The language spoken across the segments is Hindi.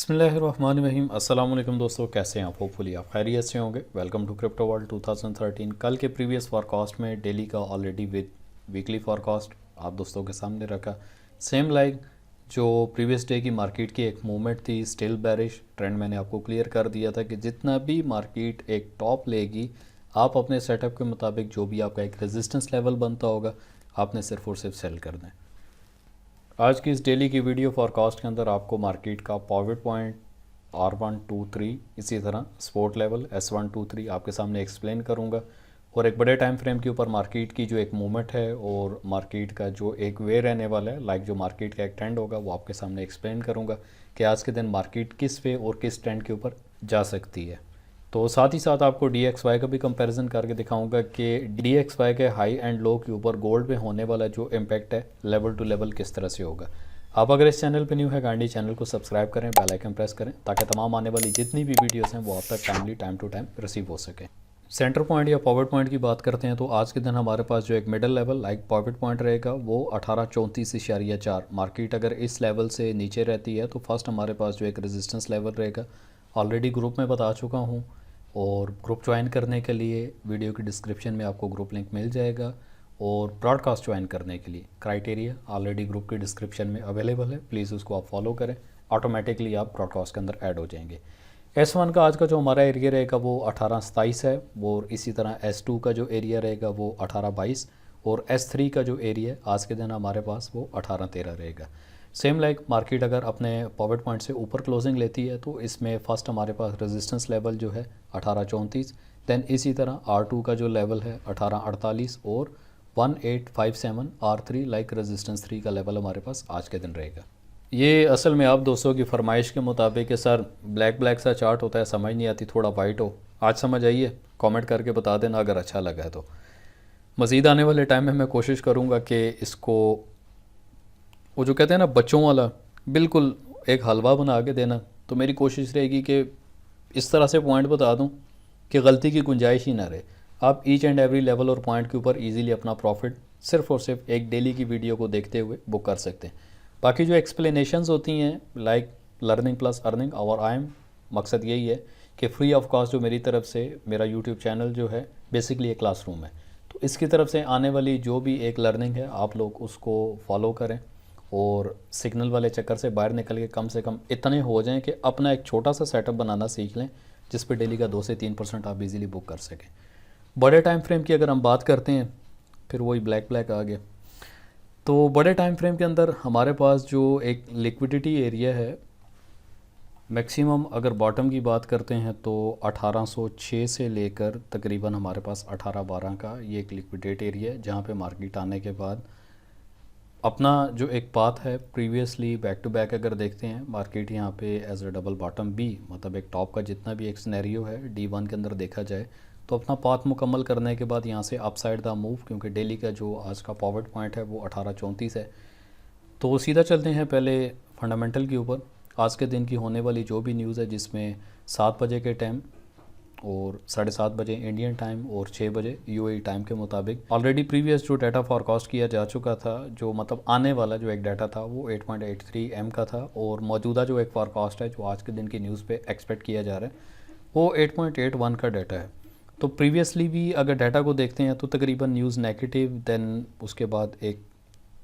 बिस्मिल्लाहिर्रहमानिर्रहीम। अस्सलाम वालेकुम दोस्तों, कैसे हैं आप? होपफुली आप खैरियत से होंगे। Welcome to crypto world 2013। कल के प्रीवियस फॉरकास्ट में डेली का ऑलरेडी विद वीकली फॉरकास्ट आप दोस्तों के सामने रखा। सेम लाइक जो प्रीवियस डे की मार्केट की एक मूवमेंट थी, स्टिल बेरिश ट्रेंड, मैंने आपको क्लियर कर दिया था कि जितना भी मार्केट एक टॉप लेगी, आप अपने सेटअप के मुताबिक जो भी आपका एक रेजिस्टेंस लेवल बनता होगा, आपने सिर्फ और सिर्फ सेल करना है। आज की इस डेली की वीडियो फॉरकास्ट के अंदर आपको मार्केट का पॉविट पॉइंट R123, इसी तरह सपोर्ट लेवल S123 आपके सामने एक्सप्लेन करूंगा, और एक बड़े टाइम फ्रेम के ऊपर मार्केट की जो एक मूवमेंट है और मार्केट का जो एक वे रहने वाला है, लाइक जो मार्केट का एक ट्रेंड होगा, वो आपके सामने एक्सप्लेन करूंगा कि आज के दिन मार्केट किस वे और किस ट्रेंड के ऊपर जा सकती है। तो साथ ही साथ आपको DXY का भी कंपैरिजन करके दिखाऊंगा कि DXY के हाई एंड लो के ऊपर गोल्ड पे होने वाला जो इम्पैक्ट है लेवल टू लेवल किस तरह से होगा। आप अगर इस चैनल पे न्यू है, काइंडली चैनल को सब्सक्राइब करें, बेल आइकन प्रेस करें, ताकि तमाम आने वाली जितनी भी वीडियोस हैं वो आप तक टाइम टू टाइम रिसीव हो सके। सेंटर पॉइंट या पॉविट पॉइंट की बात करते हैं तो आज के दिन हमारे पास जो एक मिडल लेवल लाइक पॉविट पॉइंट रहेगा वो 1834.4। मार्केट अगर इस लेवल से नीचे रहती है तो फर्स्ट हमारे पास जो एक रेजिस्टेंस लेवल रहेगा, ऑलरेडी ग्रुप में बता चुका हूँ, और ग्रुप ज्वाइन करने के लिए वीडियो की डिस्क्रिप्शन में आपको ग्रुप लिंक मिल जाएगा, और ब्रॉडकास्ट ज्वाइन करने के लिए क्राइटेरिया ऑलरेडी ग्रुप की डिस्क्रिप्शन में अवेलेबल है, प्लीज़ उसको आप फॉलो करें, ऑटोमेटिकली आप ब्रॉडकास्ट के अंदर ऐड हो जाएंगे। S1 का आज का जो हमारा एरिया रहेगा वो 1827 है, और इसी तरह S2 का जो एरिया रहेगा वो 1822, और S3 का जो एरिया आज के दिन हमारे पास वो 1813 रहेगा। सेम लाइक मार्केट अगर अपने पॉविट पॉइंट से ऊपर क्लोजिंग लेती है तो इसमें फर्स्ट हमारे पास रेजिस्टेंस लेवल जो है 1834, दैन इसी तरह R2 का जो लेवल है 1848 और 1857 R3 लाइक रेजिस्टेंस 3 का लेवल हमारे पास आज के दिन रहेगा। ये असल में आप दोस्तों की फरमाइश के मुताबिक है, सर ब्लैक ब्लैक सा चार्ट होता है, समझ नहीं आती, थोड़ा वाइट हो। आज समझ आइए, कमेंट करके बता देना अगर अच्छा लगा है तो। मज़ीद आने वाले टाइम में मैं कोशिश करूँगा कि इसको वो जो कहते हैं ना बच्चों वाला, बिल्कुल एक हलवा बना के देना, तो मेरी कोशिश रहेगी कि इस तरह से पॉइंट बता दूं कि गलती की गुंजाइश ही ना रहे। आप ईच एंड एवरी लेवल और पॉइंट के ऊपर इजीली अपना प्रॉफिट सिर्फ और सिर्फ एक डेली की वीडियो को देखते हुए बुक कर सकते हैं। बाकी जो एक्सप्लेनेशंस होती हैं लाइक लर्निंग प्लस अर्निंग और आई एम, मकसद यही है कि फ्री ऑफ कॉस्ट जो मेरी तरफ से मेरा यूट्यूब चैनल जो है बेसिकली एक क्लासरूम है, तो इसकी तरफ से आने वाली जो भी एक लर्निंग है आप लोग उसको फॉलो करें, और सिग्नल वाले चक्कर से बाहर निकल के कम से कम इतने हो जाएं कि अपना एक छोटा सा सेटअप बनाना सीख लें, जिस पे डेली का 2 से 3% आप इजीली बुक कर सकें। बड़े टाइम फ्रेम की अगर हम बात करते हैं, फिर वही ब्लैक ब्लैक आ गया, तो बड़े टाइम फ्रेम के अंदर हमारे पास जो एक लिक्विडिटी एरिया है, मैक्सिमम अगर बॉटम की बात करते हैं तो 1806 से लेकर तकरीबन हमारे पास 1812 का ये एक लिक्विडेट एरिया है, जहाँ पे मार्केट आने के बाद अपना जो एक पाथ है प्रीवियसली बैक टू बैक अगर देखते हैं, मार्केट यहाँ पे as a double bottom be, मतलब एक टॉप का जितना भी एक सिनेरियो है D1 के अंदर देखा जाए, तो अपना पाथ मुकम्मल करने के बाद यहाँ से अपसाइड द मूव, क्योंकि डेली का जो आज का पॉविट पॉइंट है वो 1834 है। तो सीधा चलते हैं पहले फंडामेंटल के ऊपर। आज के दिन की होने वाली जो भी न्यूज़ है, जिसमें 7 बजे के टाइम और 7:30 बजे इंडियन टाइम और 6 बजे UAE टाइम के मुताबिक ऑलरेडी प्रीवियस जो डाटा फॉरकास्ट किया जा चुका था, जो मतलब आने वाला जो एक डाटा था वो 8.83 M का था, और मौजूदा जो एक फॉरकास्ट है जो आज के दिन की न्यूज़ पे एक्सपेक्ट किया जा रहा है वो 8.81 का डाटा है। तो प्रीवियसली भी अगर डाटा को देखते हैं तो तकरीबन न्यूज़ नेगेटिव, देन उसके बाद एक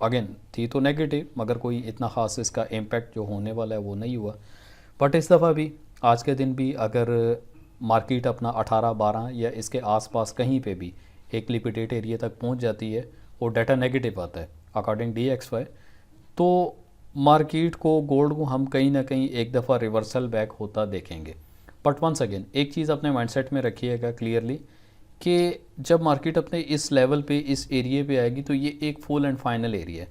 अगेन थी तो नेगेटिव, मगर कोई इतना ख़ास इसका इम्पैक्ट जो होने वाला है वो नहीं हुआ। बट इस दफ़ा भी आज के दिन भी अगर मार्केट अपना 18-12 या इसके आसपास कहीं पे भी एक लिक्विडेट एरिया तक पहुंच जाती है और डाटा नेगेटिव आता है अकॉर्डिंग DXY, तो मार्केट को, गोल्ड को हम कहीं ना कहीं एक दफ़ा रिवर्सल बैक होता देखेंगे। बट वंस अगेन एक चीज़ अपने माइंडसेट में रखिएगा क्लियरली कि जब मार्केट अपने इस लेवल पे, इस एरिया पे आएगी, तो ये एक फुल एंड फाइनल एरिया है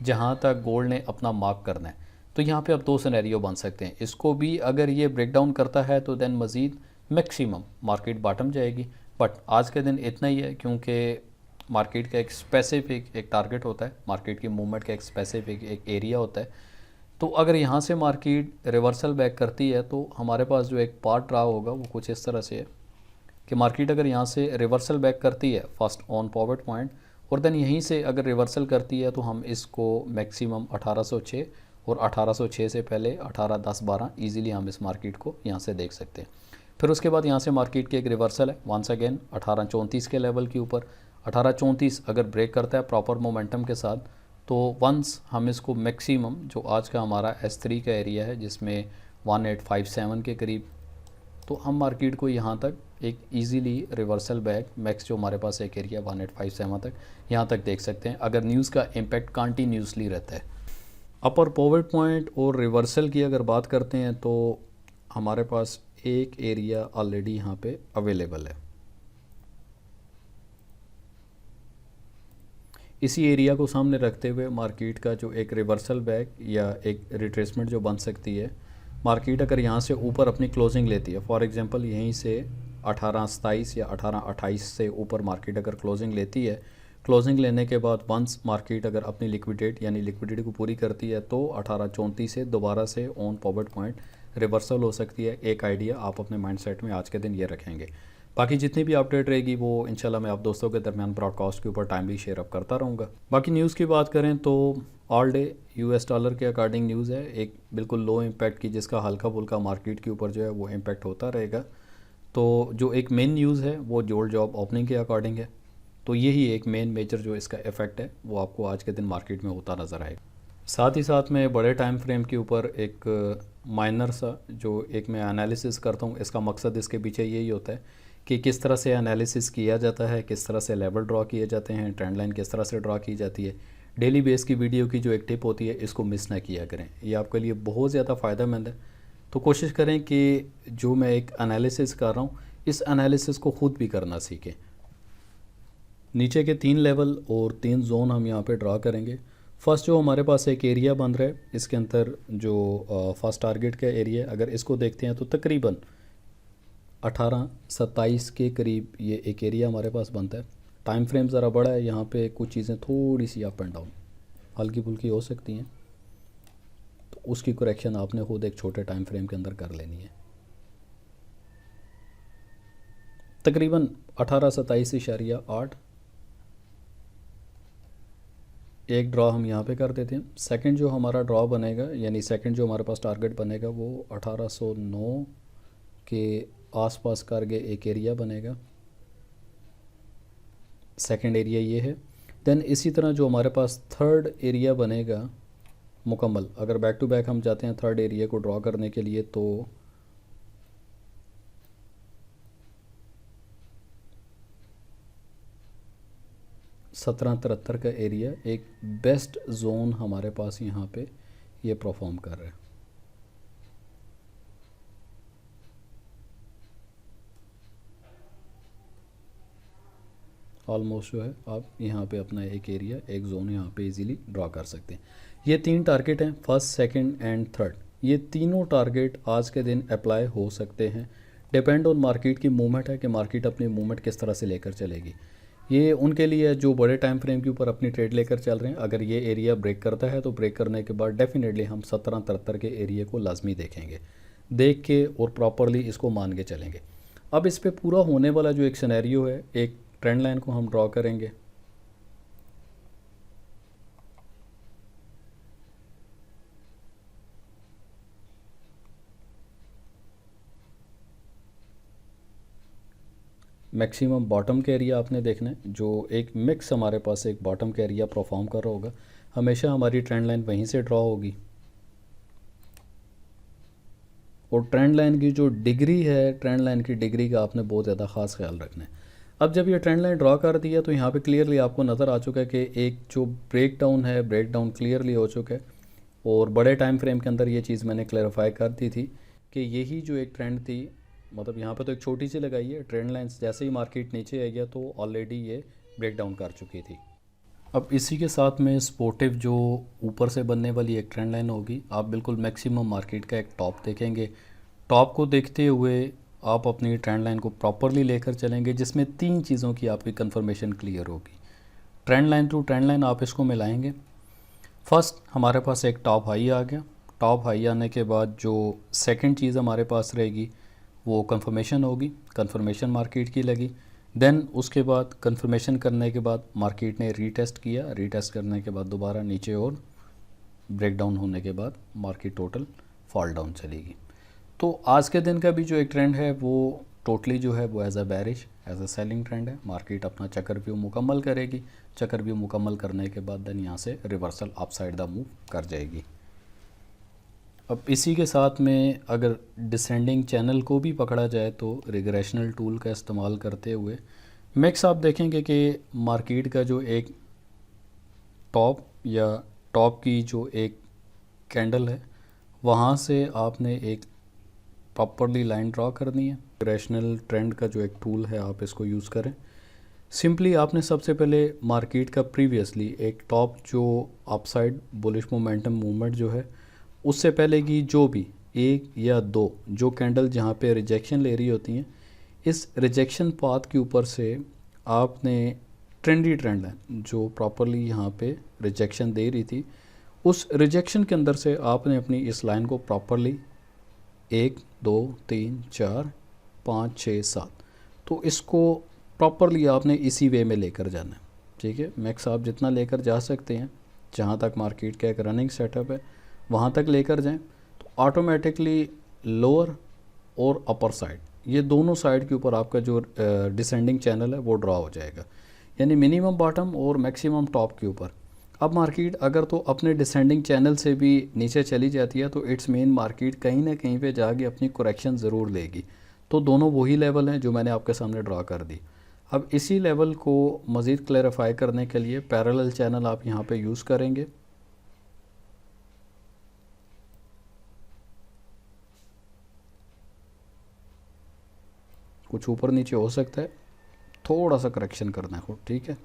जहाँ तक गोल्ड ने अपना मार्क करना है। तो यहाँ पे अब 2 सिनेरियो बन सकते हैं, इसको भी अगर ये ब्रेक डाउन करता है तो देन मज़ीद मैक्सिमम मार्केट बॉटम जाएगी। बट आज के दिन इतना ही है, क्योंकि मार्केट का एक स्पेसिफिक एक टारगेट होता है, मार्केट की मूवमेंट का एक स्पेसिफिक एक एरिया होता है। तो अगर यहाँ से मार्केट रिवर्सल बैक करती है तो हमारे पास जो एक पार्ट रहा होगा वो कुछ इस तरह से है कि मार्केट अगर यहाँ से रिवर्सल बैक करती है फर्स्ट ऑन पॉविट पॉइंट, और देन यहीं से अगर रिवर्सल करती है तो हम इसको मैक्सिमम 1806 और 1806 से पहले 1810-12 ईजिली हम इस मार्केट को यहाँ से देख सकते हैं। फिर उसके बाद यहाँ से मार्केट की एक रिवर्सल है वंस अगेन 1834 के लेवल के ऊपर। 1834 अगर ब्रेक करता है प्रॉपर मोमेंटम के साथ तो वंस हम इसको मैक्सिमम जो आज का हमारा S3 का एरिया है जिसमें 1857 के करीब, तो हम मार्केट को यहाँ तक एक इजीली रिवर्सल बैक मैक्स जो हमारे पास एक एरिया 1857 तक यहाँ तक देख सकते हैं अगर न्यूज़ का इम्पैक्ट कंटिन्यूसली रहता है। अपर पॉवर्ट पॉइंट और रिवर्सल की अगर बात करते हैं तो हमारे पास एक एरिया ऑलरेडी यहाँ पे अवेलेबल है। इसी एरिया को सामने रखते हुए मार्केट का जो एक रिवर्सल बैक या एक रिट्रेसमेंट जो बन सकती है, मार्केट अगर यहाँ से ऊपर अपनी क्लोजिंग लेती है, फॉर एग्जांपल यहीं से 1827 या 1828 से ऊपर मार्केट अगर क्लोजिंग लेती है, क्लोजिंग लेने के बाद वंस मार्केट अगर अपनी लिक्विडिटी को पूरी करती है तो 1834 से दोबारा से ऑन पॉवर्ट पॉइंट रिवर्सल हो सकती है। एक आइडिया आप अपने माइंडसेट में आज के दिन ये रखेंगे। बाकी जितनी भी अपडेट रहेगी वो इंशाल्लाह मैं आप दोस्तों के दरमियान ब्रॉडकास्ट के ऊपर टाइमली शेयर अप करता रहूँगा। बाकी न्यूज़ की बात करें तो ऑल डे US डॉलर के अकॉर्डिंग न्यूज़ है, एक बिल्कुल लो इम्पैक्ट की जिसका हल्का फुल्का मार्केट के ऊपर जो है वो इम्पैक्ट होता रहेगा। तो जो एक मेन न्यूज़ है वो गोल्ड जॉब ओपनिंग के अकॉर्डिंग है, तो यही एक मेन मेजर जो इसका इफेक्ट है वो आपको आज के दिन मार्केट में होता नज़र आएगा। साथ ही साथ में बड़े टाइम फ्रेम के ऊपर एक माइनर सा जो एक मैं एनालिसिस करता हूँ, इसका मकसद इसके पीछे यही होता है कि किस तरह से एनालिसिस किया जाता है, किस तरह से लेवल ड्रॉ किए जाते हैं, ट्रेंड लाइन किस तरह से ड्रॉ की जाती है। डेली बेस की वीडियो की जो एक टिप होती है इसको मिस ना किया करें, ये आपके लिए बहुत ज़्यादा फ़ायदेमंद है। तो कोशिश करें कि जो मैं एक एनालिसिस कर रहा हूँ इस एनालिसिस को ख़ुद भी करना सीखें। नीचे के 3 लेवल और 3 जोन हम यहाँ पे ड्रा करेंगे। फर्स्ट जो हमारे पास एक एरिया बन रहा है, इसके अंदर जो फर्स्ट टारगेट का एरिया अगर इसको देखते हैं तो तकरीबन 1827 के करीब ये एक एरिया हमारे पास बनता है। टाइम फ्रेम ज़रा बड़ा है, यहाँ पे कुछ चीज़ें थोड़ी सी अप एंड डाउन हल्की फुल्की हो सकती हैं, तो उसकी करेक्शन आपने खुद एक छोटे टाइम फ्रेम के अंदर कर लेनी है। तकरीबन 1827.8 एक ड्रॉ हम यहाँ पे कर देते हैं। सेकंड जो हमारा ड्रॉ बनेगा यानी सेकंड जो हमारे पास टारगेट बनेगा वो 1809 के आसपास करके एक एरिया बनेगा, सेकंड एरिया ये है। देन इसी तरह जो हमारे पास थर्ड एरिया बनेगा मुकम्मल, अगर बैक टू बैक हम जाते हैं थर्ड एरिया को ड्रॉ करने के लिए तो 1773 का एरिया एक बेस्ट जोन हमारे पास यहाँ पे ये परफॉर्म कर रहा है। ऑलमोस्ट जो है आप यहाँ पे अपना एक एरिया एक जोन यहाँ पे इजीली ड्रॉ कर सकते हैं। ये 3 टारगेट हैं, फर्स्ट सेकंड एंड थर्ड। ये तीनों टारगेट आज के दिन अप्लाई हो सकते हैं, डिपेंड ऑन मार्केट की मूवमेंट है कि मार्केट अपनी मूवमेंट किस तरह से लेकर चलेगी। ये उनके लिए जो बड़े टाइम फ्रेम के ऊपर अपनी ट्रेड लेकर चल रहे हैं, अगर ये एरिया ब्रेक करता है तो ब्रेक करने के बाद डेफिनेटली हम 1773 के एरिया को लाजमी देखेंगे, देख के और प्रॉपरली इसको मान के चलेंगे। अब इस पे पूरा होने वाला जो एक सिनेरियो है, एक ट्रेंड लाइन को हम ड्रॉ करेंगे। मैक्सिमम बॉटम का एरिया आपने देखना है, जो एक मिक्स हमारे पास एक बॉटम का एरिया परफॉर्म कर रहा होगा, हमेशा हमारी ट्रेंड लाइन वहीं से ड्रॉ होगी। और ट्रेंड लाइन की जो डिग्री है, ट्रेंड लाइन की डिग्री का आपने बहुत ज़्यादा ख़ास ख्याल रखना है। अब जब ये ट्रेंड लाइन ड्रॉ कर दी है तो यहाँ पे क्लियरली आपको नज़र आ चुका है कि एक जो ब्रेक डाउन है, ब्रेक डाउन क्लियरली हो चुका है। और बड़े टाइम फ्रेम के अंदर ये चीज़ मैंने क्लैरिफाई कर दी थी कि यही जो एक ट्रेंड थी, मतलब यहाँ पे तो एक छोटी सी लगाई है ट्रेंड लाइन्स, जैसे ही मार्केट नीचे आई है तो ऑलरेडी ये ब्रेक डाउन कर चुकी थी। अब इसी के साथ में सपोर्टिव जो ऊपर से बनने वाली एक ट्रेंड लाइन होगी, आप बिल्कुल मैक्सिमम मार्केट का एक टॉप देखेंगे। टॉप को देखते हुए आप अपनी ट्रेंड लाइन को प्रॉपरली लेकर चलेंगे, जिसमें 3 चीज़ों की आपकी कंफर्मेशन क्लियर होगी। Trend line to trend line आप इसको मिलाएंगे। फर्स्ट हमारे पास एक टॉप हाई आ गया, टॉप हाई आने के बाद जो सेकंड चीज़ हमारे पास रहेगी वो कंफर्मेशन होगी, कंफर्मेशन मार्केट की लगी। देन उसके बाद कंफर्मेशन करने के बाद मार्केट ने रीटेस्ट किया, रीटेस्ट करने के बाद दोबारा नीचे और ब्रेक डाउन होने के बाद मार्केट टोटल फॉल डाउन चलेगी। तो आज के दिन का भी जो एक ट्रेंड है वो टोटली जो है वो as a bearish, as a selling trend है। मार्केट अपना चक्कर व्यू मुकम्मल करेगी, चक्कर व्यू मुकम्मल करने के बाद देन यहाँ से रिवर्सल अपसाइड द मूव कर जाएगी। अब इसी के साथ में अगर डिसेंडिंग चैनल को भी पकड़ा जाए तो रिग्रेशनल टूल का इस्तेमाल करते हुए मैक्स आप देखेंगे कि मार्केट का जो एक टॉप या टॉप की जो एक कैंडल है वहाँ से आपने एक प्रॉपरली लाइन ड्रॉ करनी है। रिग्रेशनल ट्रेंड का जो एक टूल है आप इसको यूज़ करें। सिंपली आपने सबसे पहले मार्केट का प्रीवियसली एक टॉप जो अपसाइड बुलिश मोमेंटम मूवमेंट जो है उससे पहले की जो भी एक या दो जो कैंडल जहाँ पे रिजेक्शन ले रही होती हैं, इस रिजेक्शन पाथ के ऊपर से आपने ट्रेंडी ट्रेंड है जो प्रॉपरली यहाँ पे रिजेक्शन दे रही थी, उस रिजेक्शन के अंदर से आपने अपनी इस लाइन को प्रॉपरली 1 2 3 4 5 6 7 तो इसको प्रॉपरली आपने इसी वे में लेकर जाना है। ठीक है, मैक्स आप जितना लेकर जा सकते हैं, जहाँ तक मार्केट का एक रनिंग सेटअप है वहाँ तक लेकर जाएं तो ऑटोमेटिकली लोअर और अपर साइड ये दोनों साइड के ऊपर आपका जो डिसेंडिंग चैनल है वो ड्रॉ हो जाएगा, यानी मिनिमम बॉटम और मैक्सिमम टॉप के ऊपर। अब मार्केट अगर तो अपने डिसेंडिंग चैनल से भी नीचे चली जाती है तो इट्स मेन मार्केट कहीं ना कहीं पे जाके अपनी करेक्शन ज़रूर लेगी। तो दोनों वही लेवल हैं जो मैंने आपके सामने ड्रा कर दी। अब इसी लेवल को मज़ीद क्लैरिफाई करने के लिए पैरेलल चैनल आप यहाँ पे यूज़ करेंगे। कुछ ऊपर नीचे हो सकता है, थोड़ा सा करेक्शन करना है। ठीक है,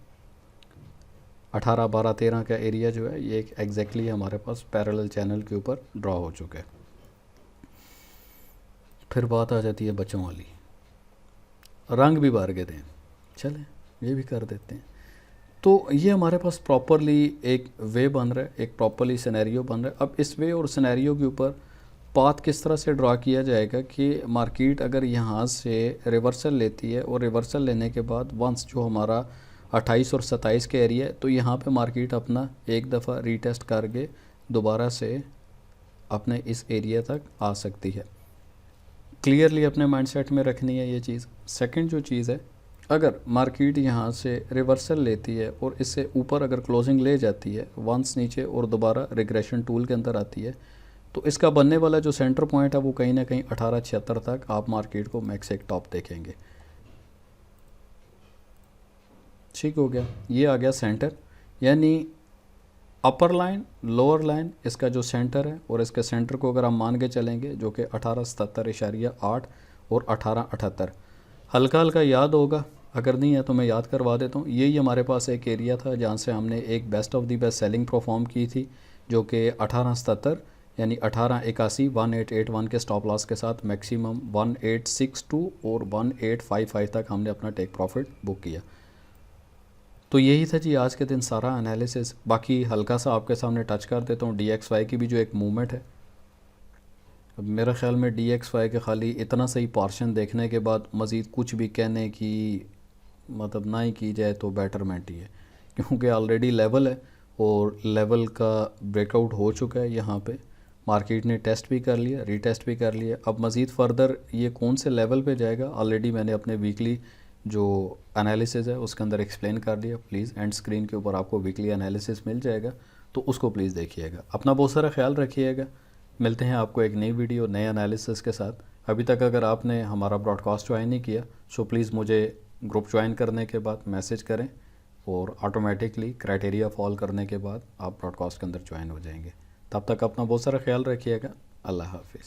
18 12 13 का एरिया जो है ये एग्जैक्टली हमारे पास पैरेलल चैनल के ऊपर ड्रॉ हो चुका है। फिर बात आ जाती है बच्चों वाली, रंग भी बार के दें, चलें ये भी कर देते हैं। तो ये हमारे पास प्रॉपरली एक वे बन रहा है, एक प्रॉपरली सिनेरियो बन रहा है। अब इस वे और सिनेरियो के ऊपर पाथ किस तरह से ड्रा किया जाएगा कि मार्केट अगर यहाँ से रिवर्सल लेती है और रिवर्सल लेने के बाद वंस जो हमारा 28 और 27 के एरिया है तो यहाँ पे मार्केट अपना एक दफ़ा रीटेस्ट करके दोबारा से अपने इस एरिया तक आ सकती है। क्लियरली अपने माइंडसेट में रखनी है ये चीज़। सेकंड जो चीज़ है, अगर मार्केट यहाँ से रिवर्सल लेती है और इससे ऊपर अगर क्लोजिंग ले जाती है वंस नीचे और दोबारा रिग्रेशन टूल के अंदर आती है तो इसका बनने वाला जो सेंटर पॉइंट है वो कहीं ना कहीं 1876 तक आप मार्केट को मैक्स एक टॉप देखेंगे। ठीक हो गया, ये आ गया सेंटर, यानी अपर लाइन लोअर लाइन इसका जो सेंटर है और इसके सेंटर को अगर हम मान के चलेंगे जो कि 1877.8 और 1878 हल्का हल्का याद होगा, अगर नहीं है तो मैं याद करवा देता हूँ। यही हमारे पास एक एरिया था जहाँ से हमने एक best of the best selling perform की थी जो कि 1877 यानी 1881 1881 के स्टॉप लॉस के साथ मैक्सिमम 1862 और 1855 तक हमने अपना टेक प्रॉफिट बुक किया। तो यही था जी आज के दिन सारा एनालिसिस। बाकी हल्का सा आपके सामने टच कर देता हूँ DXY की भी जो एक मूवमेंट है। अब मेरा ख्याल में DXY के खाली इतना सही पोर्शन देखने के बाद मज़ीद कुछ भी कहने की मतलब ना ही की जाए तो बेटरमेंट ही है, क्योंकि ऑलरेडी लेवल है और लेवल का ब्रेकआउट हो चुका है। यहाँ पे मार्केट ने टेस्ट भी कर लिया, रीटेस्ट भी कर लिया। अब मज़ीद फर्दर ये कौन से लेवल पे जाएगा ऑलरेडी मैंने अपने वीकली जो एनालिसिस है उसके अंदर एक्सप्लेन कर दिया। प्लीज़ एंड स्क्रीन के ऊपर आपको वीकली एनालिसिस मिल जाएगा, तो उसको प्लीज़ देखिएगा। अपना बहुत सारा ख्याल रखिएगा। मिलते हैं आपको एक नई वीडियो नए एनालिसिस के साथ। अभी तक अगर आपने हमारा ब्रॉडकास्ट ज्वाइन नहीं किया सो प्लीज़ मुझे ग्रुप ज्वाइन करने के बाद मैसेज करें और ऑटोमेटिकली क्राइटेरिया फॉलो करने के बाद आप ब्रॉडकास्ट के अंदर ज्वाइन हो जाएंगे। तब तक अपना बहुत सारा ख्याल रखिएगा। अल्लाह हाफिज़।